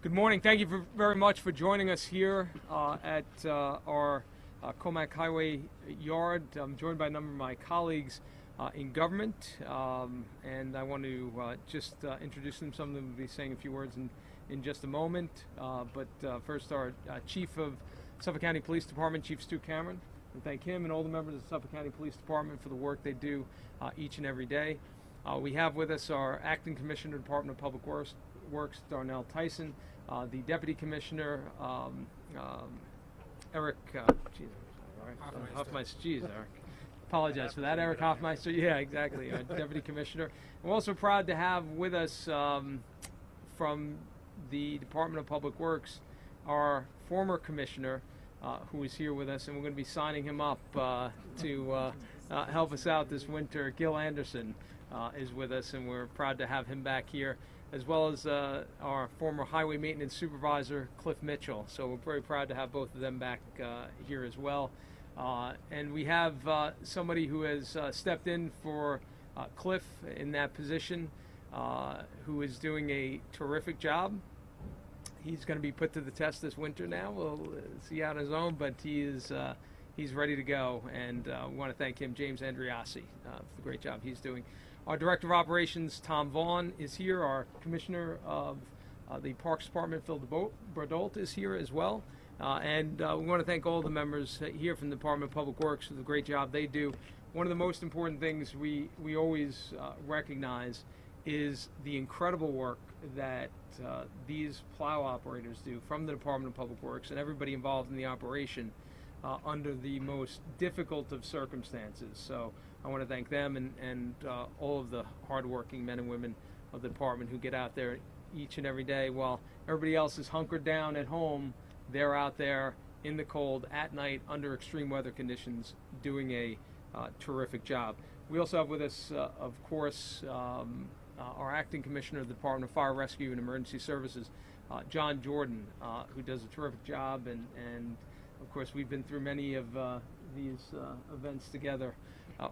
Good morning. Thank you very much for joining us here at our Comac Highway Yard. I'm joined by a number of my colleagues in government, and I want to just introduce them. Some of them will be saying a few words in just a moment. But first, our Chief of Suffolk County Police Department, Chief Stu Cameron. And thank him and all the members of the Suffolk County Police Department for the work they do each and every day. We have with us our Acting Commissioner, Department of Public Works, Darnell Tyson. The Deputy Commissioner, Eric, Hoffmeister. Geez, Eric. Apologize for that, Eric Hoffmeister. Yeah, exactly, Deputy Commissioner. We're also proud to have with us from the Department of Public Works our former Commissioner, who is here with us, and we're going to be signing him up to help us out this winter. Gil Anderson is with us, and we're proud to have him back here, as well as our former highway maintenance supervisor, Cliff Mitchell. So we're very proud to have both of them back here as well. And we have somebody who has stepped in for Cliff in that position, who is doing a terrific job. He's going to be put to the test this winter now. We'll see on his own, but he's ready to go. And we want to thank him, James Andriassi, for the great job he's doing. Our Director of Operations, Tom Vaughn, is here. Our Commissioner of the Parks Department, Phil Bradolt, is here as well. And we want to thank all the members here from the Department of Public Works for the great job they do. One of the most important things we always recognize is the incredible work that these plow operators do from the Department of Public Works and everybody involved in the operation under the most difficult of circumstances. So I want to thank them and all of the hardworking men and women of the department who get out there each and every day while everybody else is hunkered down at home. They're out there in the cold at night under extreme weather conditions doing a terrific job. We also have with us, of course, our Acting Commissioner of the Department of Fire Rescue and Emergency Services, John Jordan, who does a terrific job, and of course we've been through many of these events together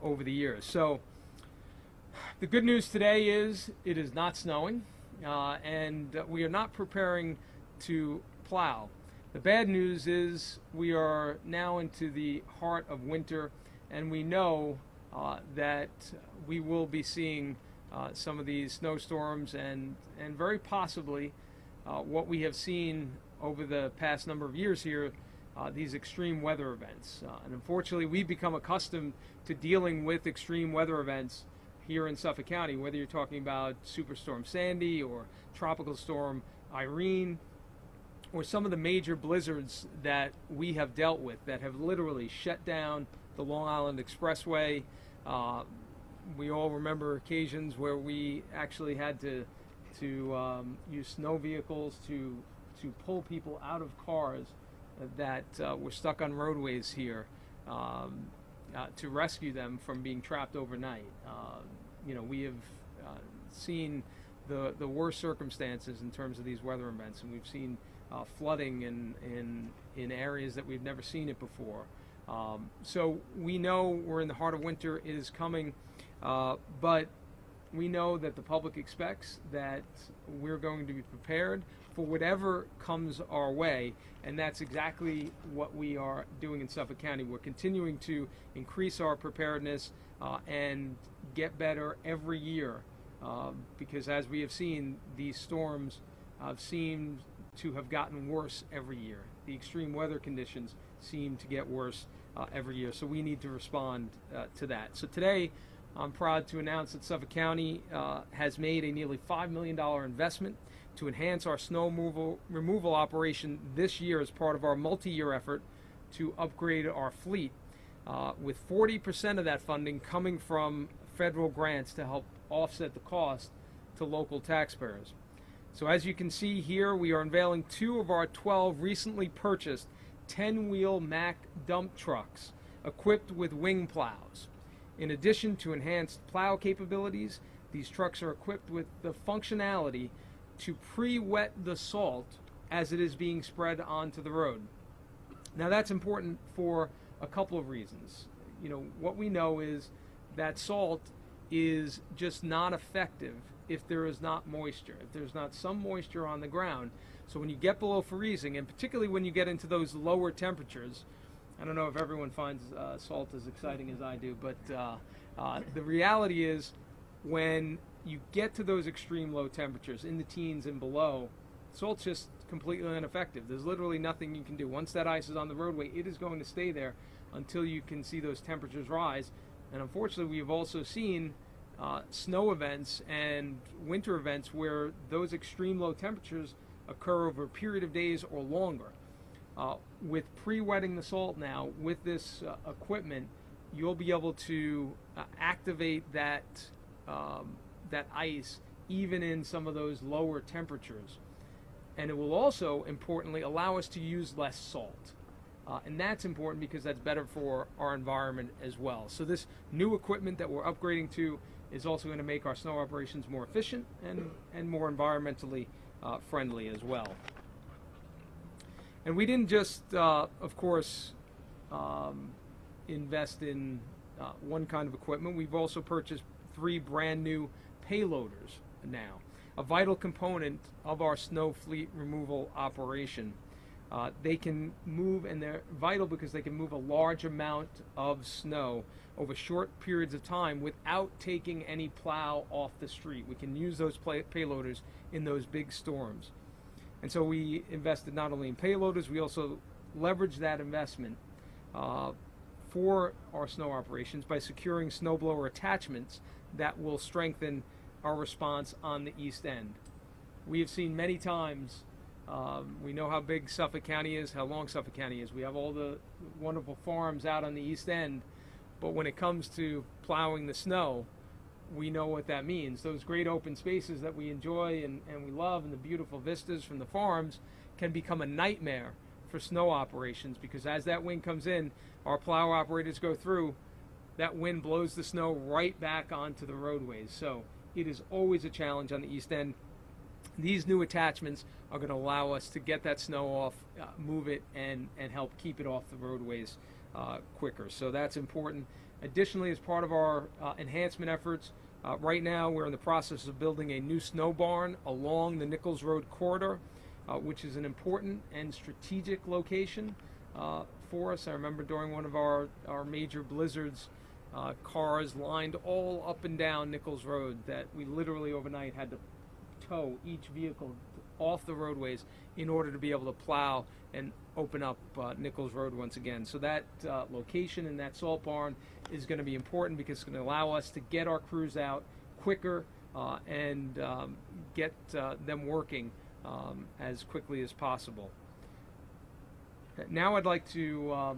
over the years. So the good news today is it is not snowing, and we are not preparing to plow. The bad news is we are now into the heart of winter, and we know that we will be seeing some of these snowstorms and very possibly what we have seen over the past number of years here, these extreme weather events. And unfortunately, we've become accustomed to dealing with extreme weather events here in Suffolk County, whether you're talking about Superstorm Sandy or Tropical Storm Irene, or some of the major blizzards that we have dealt with that have literally shut down the Long Island Expressway. We all remember occasions where we actually had to use snow vehicles to pull people out of cars that were stuck on roadways here to rescue them from being trapped overnight. We have seen the worst circumstances in terms of these weather events, and we've seen flooding in areas that we've never seen it before. So we know we're in the heart of winter. It is coming, but we know that the public expects that we're going to be prepared for whatever comes our way, and that's exactly what we are doing in Suffolk County. We're continuing to increase our preparedness and get better every year because, as we have seen, these storms seem to have gotten worse every year. The extreme weather conditions seem to get worse every year, so we need to respond to that. So today, I'm proud to announce that Suffolk County has made a nearly $5 million investment to enhance our snow removal operation this year as part of our multi-year effort to upgrade our fleet, with 40% of that funding coming from federal grants to help offset the cost to local taxpayers. So as you can see here, we are unveiling 2 of our 12 recently purchased 10-wheel Mack dump trucks equipped with wing plows. In addition to enhanced plow capabilities, these trucks are equipped with the functionality to pre-wet the salt as it is being spread onto the road. Now that's important for a couple of reasons. What we know is that salt is just not effective if there is not moisture, if there's not some moisture on the ground. So when you get below freezing, and particularly when you get into those lower temperatures, I don't know if everyone finds salt as exciting as I do, but the reality is when you get to those extreme low temperatures in the teens and below, salt's just completely ineffective. There's literally nothing you can do. Once that ice is on the roadway, it is going to stay there until you can see those temperatures rise. And unfortunately, we've also seen snow events and winter events where those extreme low temperatures occur over a period of days or longer. With pre-wetting the salt now, with this equipment, you'll be able to activate that ice even in some of those lower temperatures. And it will also, importantly, allow us to use less salt. And that's important because that's better for our environment as well. So this new equipment that we're upgrading to is also going to make our snow operations more efficient and more environmentally friendly as well. And we didn't just, of course, invest in one kind of equipment. We've also purchased 3 brand new payloaders now, a vital component of our snow fleet removal operation. They can move, and they're vital because they can move a large amount of snow over short periods of time without taking any plow off the street. We can use those payloaders in those big storms. And so we invested not only in payloaders, we also leveraged that investment for our snow operations by securing snowblower attachments that will strengthen our response on the east end. We have seen many times, we know how big Suffolk County is, how long Suffolk County is. We have all the wonderful farms out on the east end, but when it comes to plowing the snow, we know what that means. Those great open spaces that we enjoy and we love, and the beautiful vistas from the farms, can become a nightmare for snow operations, because as that wind comes in, our plow operators go through, that wind blows the snow right back onto the roadways. So it is always a challenge on the east end. These new attachments are going to allow us to get that snow off, move it, and help keep it off the roadways quicker. So that's important. Additionally, as part of our enhancement efforts, right now we're in the process of building a new snow barn along the Nichols Road corridor, which is an important and strategic location for us. I remember during one of our major blizzards, cars lined all up and down Nichols Road that we literally overnight had to tow each vehicle off the roadways in order to be able to plow and open up Nichols Road once again. So that location and that salt barn is going to be important because it's going to allow us to get our crews out quicker and get them working as quickly as possible. Now I'd like to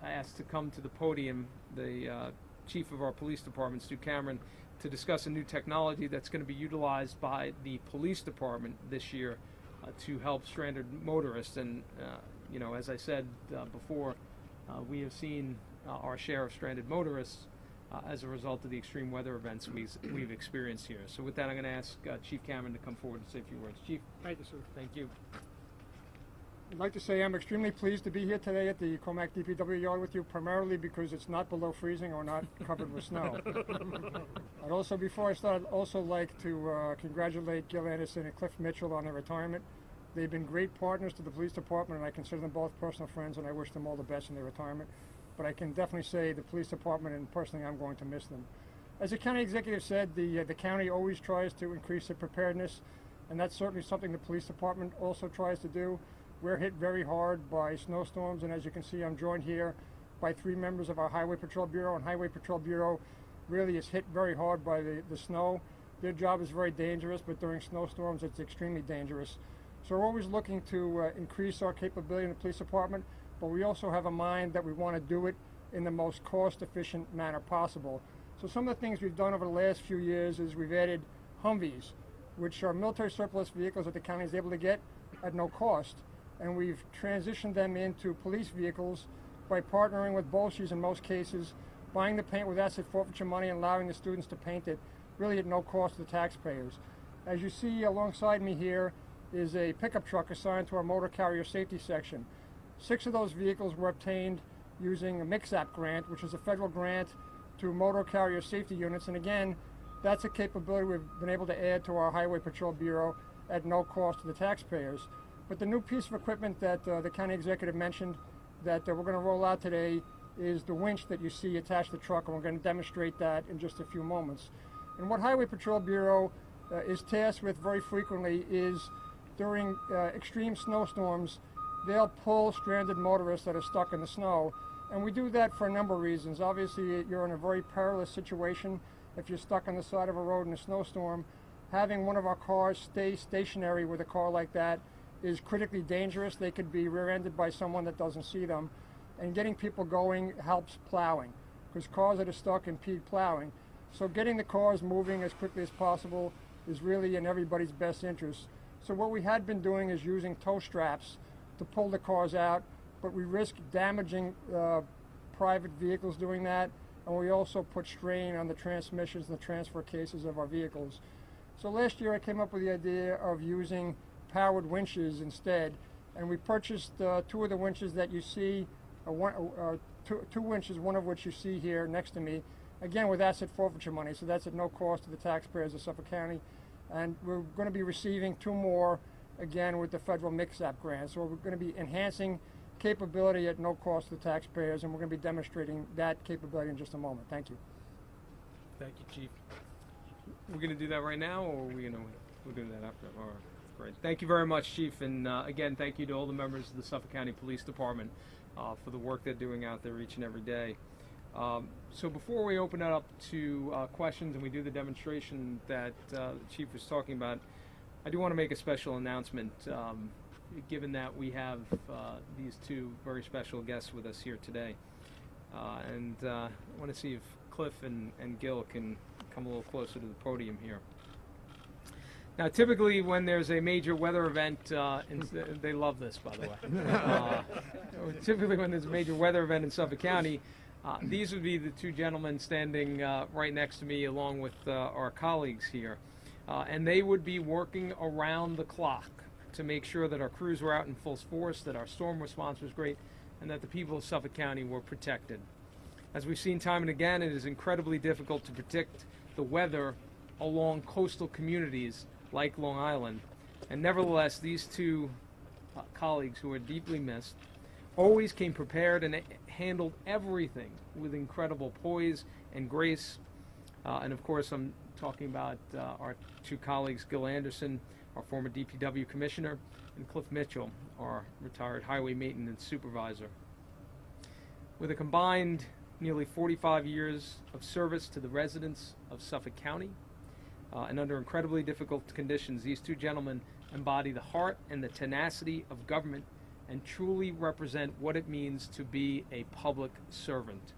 ask to come to the podium the chief of our police department, Stu Cameron, to discuss a new technology that's going to be utilized by the police department this year to help stranded motorists. And you know, as I said before, we have seen our share of stranded motorists as a result of the extreme weather events we've experienced here. So with that, I'm going to ask Chief Cameron to come forward and say a few words. Chief. Thank you, sir. Thank you. I'd like to say I'm extremely pleased to be here today at the Comac DPW yard with you, primarily because it's not below freezing or not covered with snow. I'd also, before I start, I'd also like to congratulate Gil Anderson and Cliff Mitchell on their retirement. They've been great partners to the police department, and I consider them both personal friends, and I wish them all the best in their retirement. But I can definitely say the police department, and personally, I'm going to miss them. As the county executive said, the county always tries to increase their preparedness, and that's certainly something the police department also tries to do. We're hit very hard by snowstorms, and as you can see, I'm joined here by 3 members of our Highway Patrol Bureau, and Highway Patrol Bureau really is hit very hard by the snow. Their job is very dangerous, but during snowstorms, it's extremely dangerous. So we're always looking to increase our capability in the police department, but we also have a mind that we want to do it in the most cost-efficient manner possible. So some of the things we've done over the last few years is we've added Humvees, which are military surplus vehicles that the county is able to get at no cost. And we've transitioned them into police vehicles by partnering with BOCES in most cases, buying the paint with asset forfeiture money and allowing the students to paint it really at no cost to the taxpayers. As you see alongside me here is a pickup truck assigned to our motor carrier safety section. 6 of those vehicles were obtained using a MIXAP grant, which is a federal grant to motor carrier safety units. And again, That's a capability we've been able to add to our Highway Patrol Bureau at no cost to the taxpayers. But the new piece of equipment that the county executive mentioned that we're going to roll out today is the winch that you see attached to the truck, and we're going to demonstrate that in just a few moments. And what Highway Patrol Bureau is tasked with very frequently is during extreme snowstorms, they'll pull stranded motorists that are stuck in the snow. And we do that for a number of reasons. Obviously, you're in a very perilous situation if you're stuck on the side of a road in a snowstorm. Having one of our cars stay stationary with a car like that is critically dangerous. They could be rear-ended by someone that doesn't see them. And getting people going helps plowing, because cars that are stuck impede plowing. So getting the cars moving as quickly as possible is really in everybody's best interest. So what we had been doing is using tow straps to pull the cars out, but we risk damaging private vehicles doing that, and we also put strain on the transmissions and the transfer cases of our vehicles. So last year I came up with the idea of using powered winches instead, and we purchased two of the winches that you see, two winches, one of which you see here next to me, again with asset forfeiture money, so that's at no cost to the taxpayers of Suffolk County. And we're going to be receiving two more, again, with the federal Mix-App grant. So we're going to be enhancing capability at no cost to the taxpayers, and we're going to be demonstrating that capability in just a moment. Thank you. Thank you, Chief. We're going to do that right now, or are we going to wait? We're doing that after. All right, great. Thank you very much, Chief. And again, thank you to all the members of the Suffolk County Police Department for the work they're doing out there each and every day. So before we open it up to questions and we do the demonstration that the Chief was talking about, I do want to make a special announcement, given that we have these two very special guests with us here today. And I want to see if Cliff and Gil can come a little closer to the podium here. Now, typically when there's a major weather event, and they love this, by the way. Typically when there's a major weather event in Suffolk County, these would be the two gentlemen standing right next to me along with our colleagues here. And they would be working around the clock to make sure that our crews were out in full force, that our storm response was great, and that the people of Suffolk County were protected. As we've seen time and again, it is incredibly difficult to predict the weather along coastal communities like Long Island. And nevertheless, these two colleagues who are deeply missed always came prepared and handled everything with incredible poise and grace. And of course, I'm talking about our two colleagues, Gil Anderson, our former DPW commissioner, and Cliff Mitchell, our retired highway maintenance supervisor. With a combined nearly 45 years of service to the residents of Suffolk County, and under incredibly difficult conditions, these two gentlemen embody the heart and the tenacity of government and truly represent what it means to be a public servant.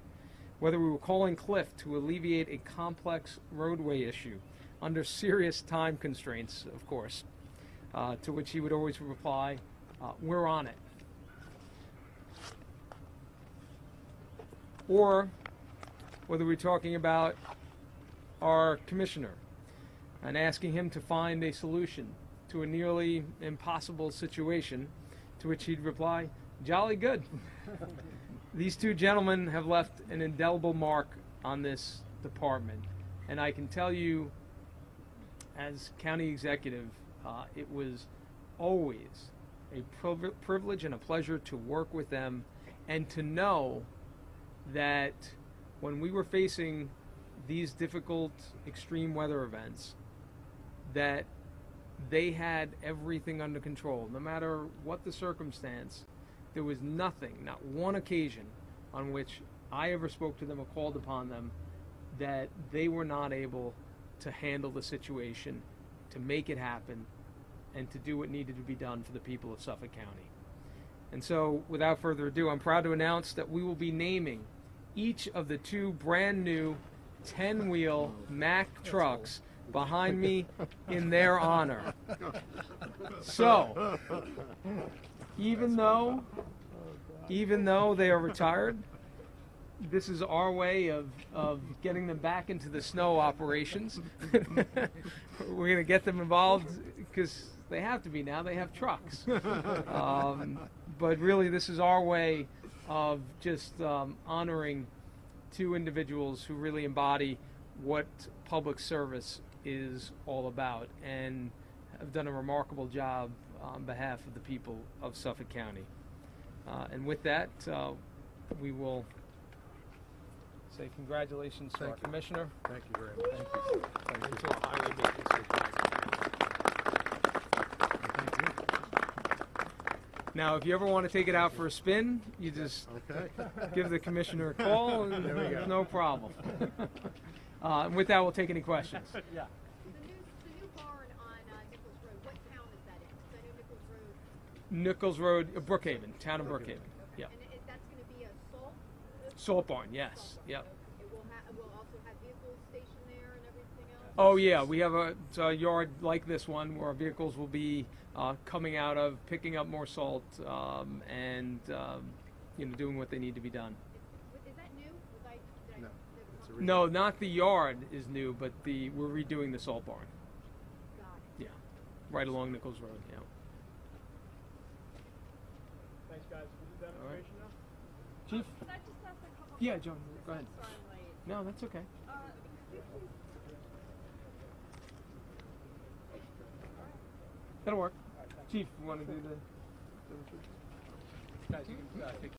Whether we were calling Cliff to alleviate a complex roadway issue under serious time constraints, of course, to which he would always reply, "We're on it." Or whether we're talking about our commissioner and asking him to find a solution to a nearly impossible situation, to which he'd reply, "Jolly good." These two gentlemen have left an indelible mark on this department, and I can tell you, as county executive, it was always a privilege and a pleasure to work with them, and to know that when we were facing these difficult extreme weather events, that they had everything under control. No matter what the circumstance, there was nothing, not one occasion on which I ever spoke to them or called upon them that they were not able to handle the situation, to make it happen, and to do what needed to be done for the people of Suffolk County. And so, without further ado, I'm proud to announce that we will be naming each of the two brand new 10-wheel Mack trucks behind me in their honor. So, even though they are retired, this is our way of getting them back into the snow operations. We're going to get them involved because they have to be now. They have trucks. But really, this is our way of just honoring two individuals who really embody what public service is all about, and have done a remarkable job on behalf of the people of Suffolk County. And with that, we will say congratulations to our commissioner. Thank you very much. Thank you. To our highway maintenance supervisor. Thank you. Now, if you ever want to take it out for a spin, you just Okay. give the commissioner a call, and There we go. there's no problem. And with that, we'll take any questions. The new barn on Nichols Road, what town is that in? 'Cause I know Nichols Road. Nichols Road, Brookhaven, town of Brookhaven. Yep. And that's going to be a salt? Salt barn, yes. Salt barn. Yep. It will also have vehicles stationed there and everything else? Oh yeah, we have a yard like this one where our vehicles will be coming out of, picking up more salt, and doing what they need to be done. Is that new? Did I No, it's a No, not the yard is new, but we're redoing the salt barn. Got it. Yeah, right along Nichols Road. Yeah. Thanks, guys. We'll do demonstration now. Chief. Can I just ask a couple? Yeah, John. Go ahead. Sorry I'm late. No, that's okay. Could you please? That'll work. Chief, you want to do the? Guys, you can take